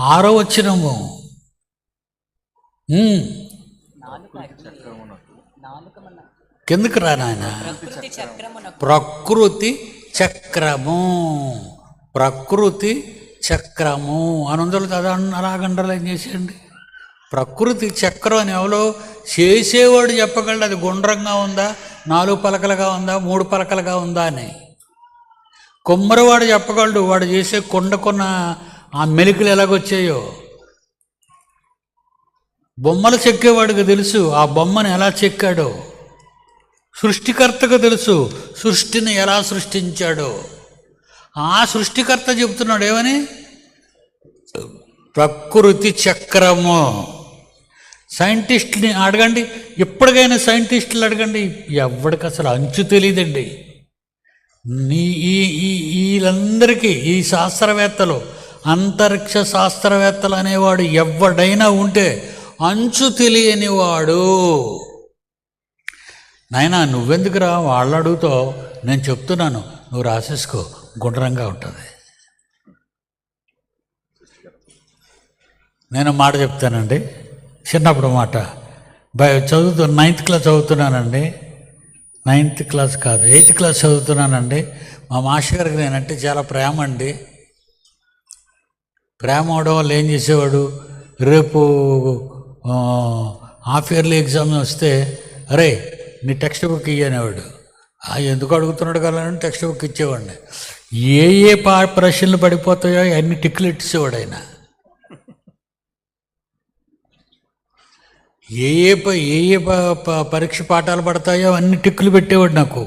6వ వచనము. కిందకి రా నాయన. ప్రకృతి చక్రము అనుందలు కదా, అలాగండర్లైన్ చేసేయండి. ప్రకృతి చక్రం అని ఎవరో చేసేవాడు చెప్పగలడు. అది గుండ్రంగా ఉందా, 4 పలకలుగా ఉందా, 3 పలకలుగా ఉందా అని. కొమ్మరివాడు చెప్పగలడు, వాడు చేసే కొండకున్న ఆ మెలికలు ఎలాగొచ్చాయో. బొమ్మలు చెక్కేవాడికి తెలుసు ఆ బొమ్మను ఎలా చెక్కాడో, సృష్టికర్తకు తెలుసు సృష్టిని ఎలా సృష్టించాడో. ఆ సృష్టికర్త చెబుతున్నాడు ఏమని? ప్రకృతి చక్రము. సైంటిస్ట్ని అడగండి, ఎప్పటికైనా సైంటిస్టులు అడగండి, ఎవరికి అసలు అంచు తెలియదండి. వీళ్ళందరికీ ఈ శాస్త్రవేత్తలు, అంతరిక్ష శాస్త్రవేత్తలు అనేవాడు ఎవడైనా ఉంటే అంచు తెలియని వాడు. నాయనా నువ్వెందుకురా వాళ్ళు అడుగుతావు, నేను చెప్తున్నాను, నువ్వు రాసేసుకో, గుండ్రంగా ఉంటుంది. నేను మాట చెప్తానండి, చిన్నప్పుడు మాట. చదువుతూ 9th క్లాస్ చదువుతున్నానండి. 9th క్లాస్ కాదు, 8th క్లాస్ చదువుతున్నానండి. మా మాస్టర్ గారికి నేనంటే చాలా ప్రేమ అండి. ప్రేమ అవడం వల్ల ఏం చేసేవాడు, రేపు హాఫ్ ఇయర్లీ ఎగ్జామ్ వస్తే అరే నీ టెక్స్ట్ బుక్ ఇయ్యనేవాడు. ఎందుకు అడుగుతున్నాడు కదా అని టెక్స్ట్ బుక్ ఇచ్చేవాడిని. ఏ ప్రశ్నలు పడిపోతాయో అన్ని టిక్కులు ఇచ్చేవాడు ఆయన. ఏ పరీక్ష పాఠాలు పడతాయో అన్ని టిక్కులు పెట్టేవాడు నాకు.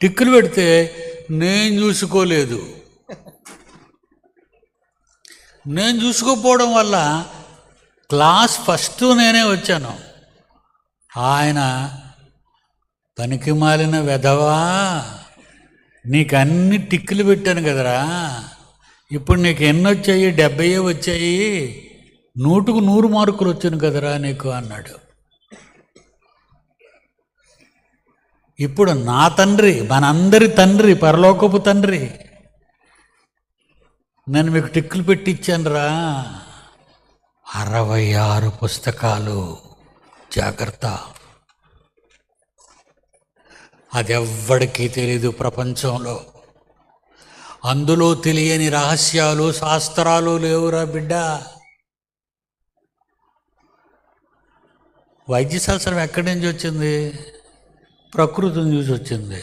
టిక్కులు పెడితే నేను చూసుకోలేదు. నేను చూసుకోకపోవడం వల్ల క్లాస్ ఫస్ట్ నేనే వచ్చాను. ఆయన పనికి మాలిన వెధవా, నీకు అన్ని టిక్కులు పెట్టాను కదరా, ఇప్పుడు నీకు ఎన్ని వచ్చాయి, 70 వచ్చాయి, 100కు 100 మార్కులు వచ్చాను కదరా నీకు అన్నాడు. ఇప్పుడు నా తండ్రి, మనందరి తండ్రి, పరలోకపు తండ్రి, నేను మీకు టిక్కులు పెట్టించాను రా, 66 పుస్తకాలు, జాగ్రత్త. అది ఎవ్వడికీ తెలీదు ప్రపంచంలో. అందులో తెలియని రహస్యాలు, శాస్త్రాలు లేవురా బిడ్డ. వైద్యశాస్త్రం ఎక్కడి నుంచి వచ్చింది? ప్రకృతిని చూసి వచ్చింది.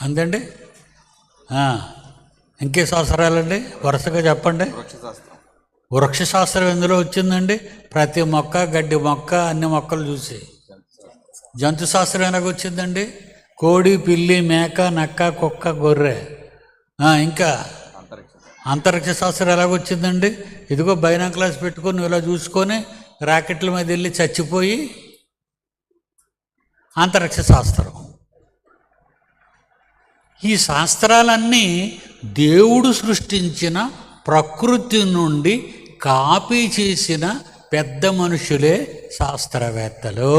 అంతండి. ఇంకే శాస్త్రాలండి వరుసగా చెప్పండి. వృక్షశాస్త్రం ఎందులో వచ్చిందండి? ప్రతి మొక్క, గడ్డి మొక్క, అన్ని మొక్కలు చూసి. జంతు శాస్త్రం ఎలాగొచ్చిందండి? కోడి, పిల్లి, మేక, నక్క, కుక్క, గొర్రె. ఇంకా అంతరిక్ష శాస్త్రం ఎలాగొచ్చిందండి? ఇదిగో బైనాక్యులర్స్ పెట్టుకొని నువ్వు ఇలా చూసుకొని రాకెట్ల మీద వెళ్ళి చచ్చిపోయి అంతరిక్ష శాస్త్రం. ఈ శాస్త్రాలన్నీ దేవుడు సృష్టించిన ప్రకృతి నుండి కాపీ చేసిన పెద్ద మనుషులే శాస్త్రవేత్తలు.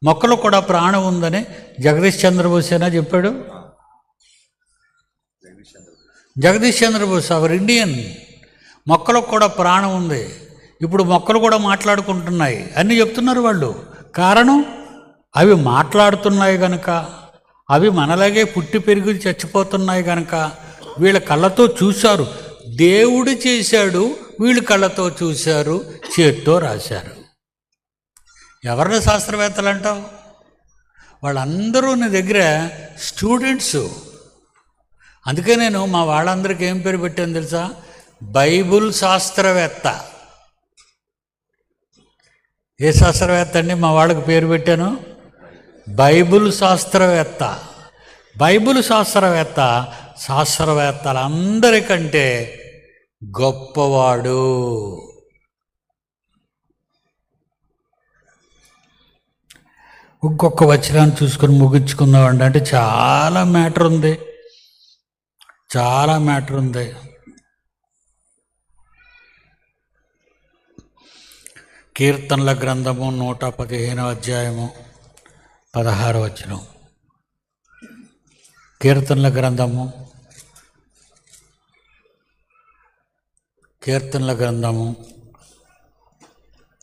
మొక్కలు కూడా ప్రాణం ఉందని జగదీష్ చంద్రబోస్ అయినా చెప్పాడు. Jagadish Chandrabose our Indian. మొక్కలకు కూడా ప్రాణం ఉంది. ఇప్పుడు మొక్కలు కూడా మాట్లాడుకుంటున్నాయి అన్నీ చెప్తున్నారు వాళ్ళు. కారణం అవి మాట్లాడుతున్నాయి కనుక, అవి మనలాగే పుట్టి పెరిగి చచ్చిపోతున్నాయి కనుక వీళ్ళ కళ్ళతో చూశారు. దేవుడు చేశాడు, వీళ్ళు కళ్ళతో చూశారు, చేత్తో రాశారు. ఎవరిని శాస్త్రవేత్తలు అంటావు? వాళ్ళందరూ నీ దగ్గర స్టూడెంట్స్. అందుకే నేను మా వాళ్ళందరికీ ఏం పేరు పెట్టాను తెలుసా? బైబుల్ శాస్త్రవేత్త. ఏ శాస్త్రవేత్త అండి? మా వాళ్ళకి పేరు పెట్టాను బైబుల్ శాస్త్రవేత్త. బైబుల్ శాస్త్రవేత్త శాస్త్రవేత్తలందరికంటే గొప్పవాడు. ఇంకొక వచనాన్ని చూసుకొని ముగించుకుందామండి. అంటే చాలా మ్యాటర్ ఉంది, చాలా మ్యాటర్ ఉంది. కీర్తనల గ్రంథము 115వ అధ్యాయము 16వ వచనం. కీర్తనల గ్రంథము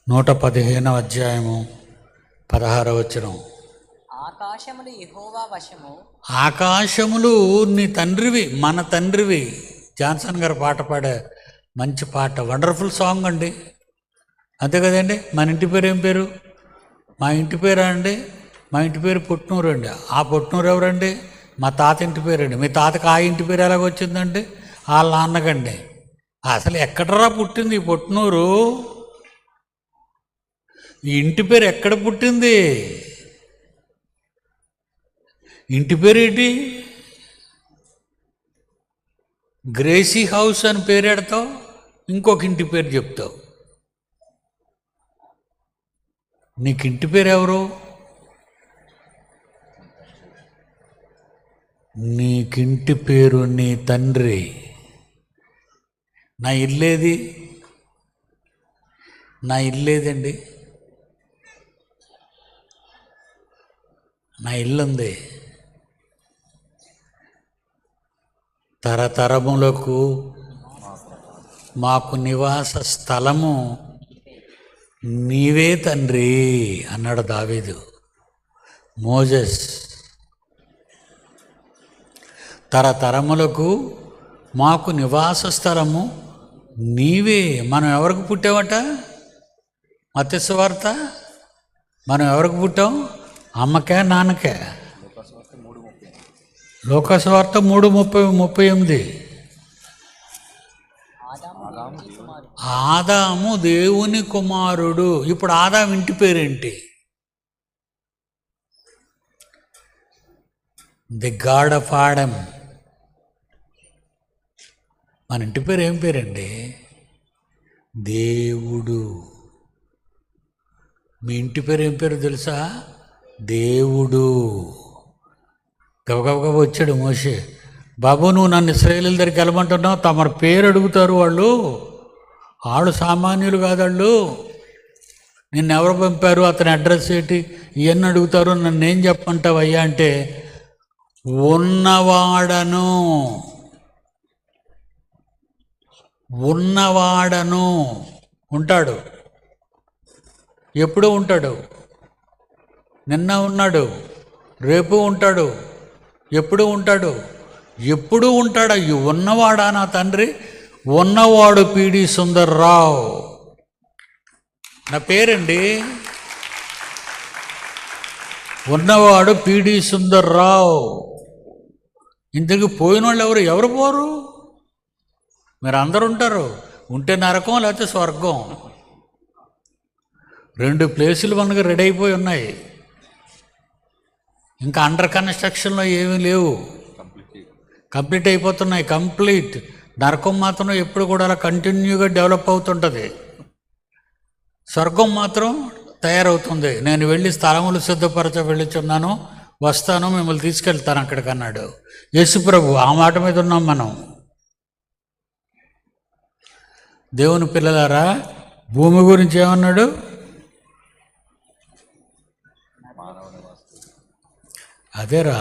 115వ అధ్యాయము 16వ వచనం. ఆకాశములు యెహోవా వశము. ఆకాశములు నీ తండ్రివి, మన తండ్రివి. జాన్సన్ గారు పాట పాడే మంచి పాట, వండర్ఫుల్ సాంగ్ అండి. అంతే కదండి. మన ఇంటి పేరు ఏం పేరు? మా ఇంటి పేరా అండి? మా ఇంటి పేరు పుట్నూరు అండి. ఆ పుట్నూరు ఎవరండి? మా తాత ఇంటి పేరండి. మీ తాతకి ఆ ఇంటి పేరు ఎలాగొచ్చిందండి? వాళ్ళ నాన్నకండి. అసలు ఎక్కడరా పుట్టింది ఈ పొట్నూరు? ఈ ఇంటి పేరు ఎక్కడ పుట్టింది? ఇంటి పేరు ఏంటి? గ్రేసీ హౌస్ అని పేరు పెడతావు, ఇంకొక ఇంటి పేరు చెప్తావు. నీకు ఇంటి పేరు ఎవరు? నీకింటి పేరు నీ తండ్రి. నా ఇల్లేది? నా ఇల్లేదండి. నా ఇల్లు ఉంది. తరతరములకు మాకు నివాస స్థలము నీవే తండ్రి అన్నాడు దావీదు. మోజెస్ తరతరములకు మాకు నివాస స్థలము నీవే. మనం ఎవరికి పుట్టావట? మత్తయి సువార్త మనం ఎవరికి పుట్టాం? అమ్మకే నాన్నకే? లోకాసు వార్త 3:38. ఆదాము దేవుని కుమారుడు. ఇప్పుడు ఆదాము ఇంటి పేరేంటి? The God of Adam. మన ఇంటి పేరు ఏం పేరండి? దేవుడు. మీ ఇంటి పేరు ఏం పేరు తెలుసా? దేవుడు. గబగబగబ వచ్చాడు మోషే. బాబు, నువ్వు నన్ను ఇశ్రాయేలీయుల దగ్గరికి వెళ్ళమంటున్నావు, తమరు పేరు అడుగుతారు వాళ్ళు సామాన్యులు కాదు. వాళ్ళు నిన్ను ఎవరు పంపారు, అతని అడ్రస్ ఏంటి, ఇవన్నీ అడుగుతారు. నన్ను ఏం చెప్పమంటావు అయ్యా అంటే, ఉన్నవాడను ఉంటాడు. ఎప్పుడూ ఉంటాడు. నిన్న ఉన్నాడు, రేపు ఉంటాడు, ఎప్పుడు ఉంటాడు. ఎప్పుడు ఉంటాడు. అయ్యో, ఉన్నవాడా నా తండ్రి? ఉన్నవాడు పిడి సుందర్రావు నా పేరండి. ఉన్నవాడు పిడి సుందర్రావు. ఇంతకు పోయిన వాళ్ళు ఎవరు పోరు? మీరు అందరు ఉంటారు. ఉంటే నరకం, లేకపోతే స్వర్గం. 2 ప్లేసులు మనకు రెడీ అయిపోయి ఉన్నాయి. ఇంకా అండర్ కన్స్ట్రక్షన్లో ఏమీ లేవు, కంప్లీట్ అయిపోతున్నాయి. కంప్లీట్. నరకం మాత్రం ఎప్పుడు కూడా అలా కంటిన్యూగా డెవలప్ అవుతుంటుంది. స్వర్గం మాత్రం తయారవుతుంది. నేను వెళ్ళి స్థలములు సిద్ధపరచ వెళ్ళుచున్నాను, వస్తాను, మిమ్మల్ని తీసుకెళ్తాను అక్కడికి అన్నాడు యేసుప్రభు. ఆ మాట మీద ఉన్నాం మనం. దేవుని పిల్లలారా, భూమి గురించి ఏమన్నాడు? అదేరా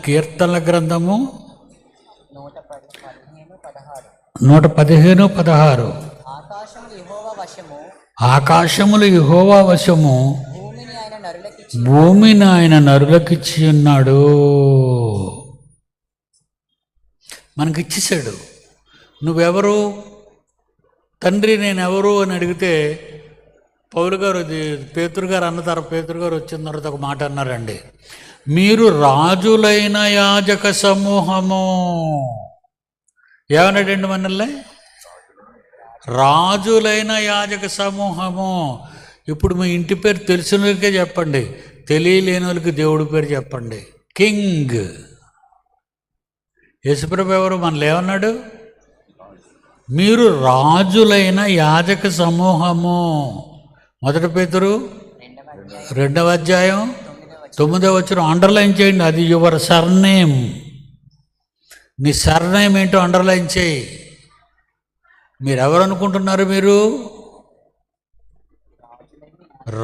కీర్తనల గ్రంథము 115:16. ఆకాశములు యెహోవా వశము, భూమిని ఆయన నరులకిచ్చి ఉన్నాడు. మనకిచ్చేసాడు. నువ్వెవరు? తండ్రి నేనెవరు అని అడిగితే పౌలు గారు, పేతురు గారు అన్న తర్వాత పేతురు గారు వచ్చిన తర్వాత ఒక మాట అన్నారండి. మీరు రాజులైన యాజక సమూహము. ఏమన్నాడండి మనల్ని? రాజులైన యాజక సమూహము. ఇప్పుడు మీ ఇంటి పేరు తెలిసిన వాళ్ళకే చెప్పండి, తెలియలేని వాళ్ళకి దేవుడి పేరు చెప్పండి. కింగ్. యేసుప్రభు ఎవరు? మనల్ని ఏమన్నాడు? మీరు రాజులైన యాజక సమూహము. 1 పేతురు 2వ అధ్యాయం 9వ వచనం అండర్లైన్ చేయండి. అది యువర్ సర్నేమ్. నీ సర్నేమ్ ఏంటో అండర్లైన్ చేయి. మీరెవరు అనుకుంటున్నారు? మీరు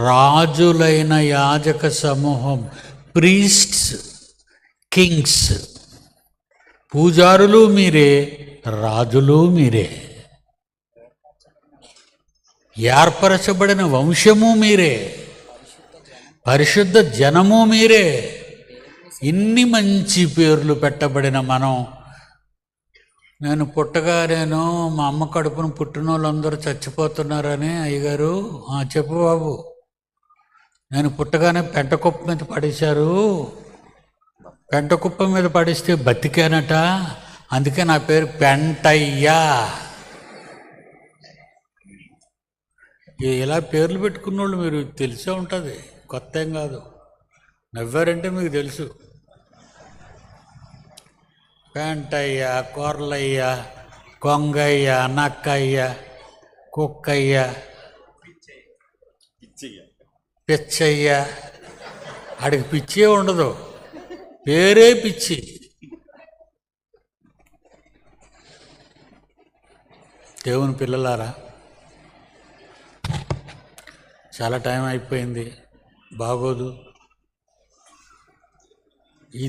రాజులైన యాజక సమూహం. Priests, Kings. పూజారులు మీరే, రాజులు మీరే. ఏర్పరచబడిన వంశము మీరే, పరిశుద్ధ జనము మీరే. ఇన్ని మంచి పేర్లు పెట్టబడిన మనం, నేను మా అమ్మ కడుపును పుట్టిన వాళ్ళందరూ చచ్చిపోతున్నారని అయ్యగారు చెప్పు బాబు. నేను పుట్టగానే పెంటకుప్ప మీద పడేశారు, పెంటకుప్ప మీద పడిస్తే బతికానట, అందుకే నా పేరు పెంటయ్య. ఇలా పేర్లు పెట్టుకున్న వాళ్ళు మీరు తెలిసే ఉంటుంది, కొత్త ఏం కాదు. నవ్వారంటే మీకు తెలుసు. పెంటయ్య, కొర్లయ్య, కొంగయ్య, నక్కయ్య, కుక్కయ్య, పిచ్చయ్య. ఆడికి పిచ్చే ఉండదు, పేరే పిచ్చి. దేవుని పిల్లలారా, చాలా టైం అయిపోయింది, బాగోదు.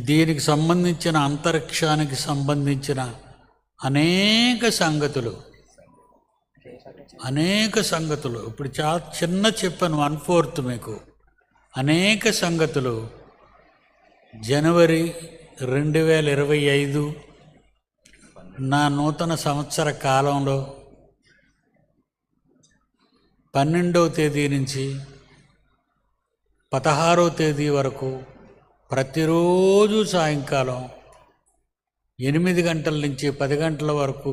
దీనికి సంబంధించిన అంతరిక్షానికి సంబంధించిన అనేక సంగతులు ఇప్పుడు చాలా చిన్న చెప్పాను, 1/4 మీకు. అనేక సంగతులు జనవరి 2025 నా నూతన సంవత్సర కాలంలో 12వ తేదీ నుంచి 16వ తేదీ వరకు ప్రతిరోజు సాయంకాలం 8 గంటల నుంచి 10 గంటల వరకు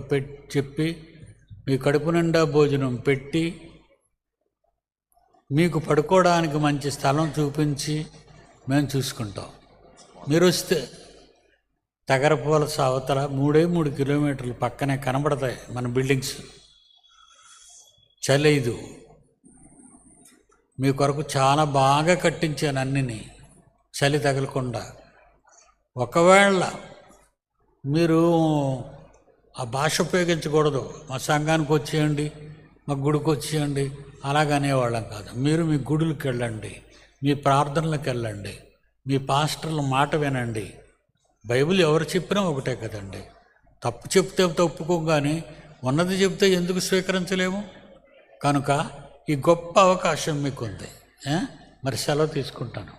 చెప్పి మీ కడుపు నిండా భోజనం పెట్టి మీకు పడుకోవడానికి మంచి స్థలం చూపించి మేము చూసుకుంటాం. మీరు వస్తే తగరపోలస అవతల 3 కిలోమీటర్లు పక్కనే కనబడతాయి మన బిల్డింగ్స్. చలేదు, మీ కొరకు చాలా బాగా కట్టించాను అన్నిని, చలి తగలకుండా. ఒకవేళ మీరు ఆ భాష ఉపయోగించకూడదు, మా సంఘానికి వచ్చేయండి, మా గుడికి వచ్చేయండి అలాగనేవాళ్ళం కాదు. మీరు మీ గుడులకు వెళ్ళండి, మీ ప్రార్థనలకు వెళ్ళండి, మీ పాస్టర్ల మాట వినండి. బైబిల్ ఎవరు చెప్పినా ఒకటే కదండి. తప్పు చెప్తే తప్పుకోగానే ఉన్నది చెప్తే ఎందుకు స్వీకరించలేము? కనుక ఈ గొప్ప అవకాశం మీకుంది. మరి సెలవు తీసుకుంటాను.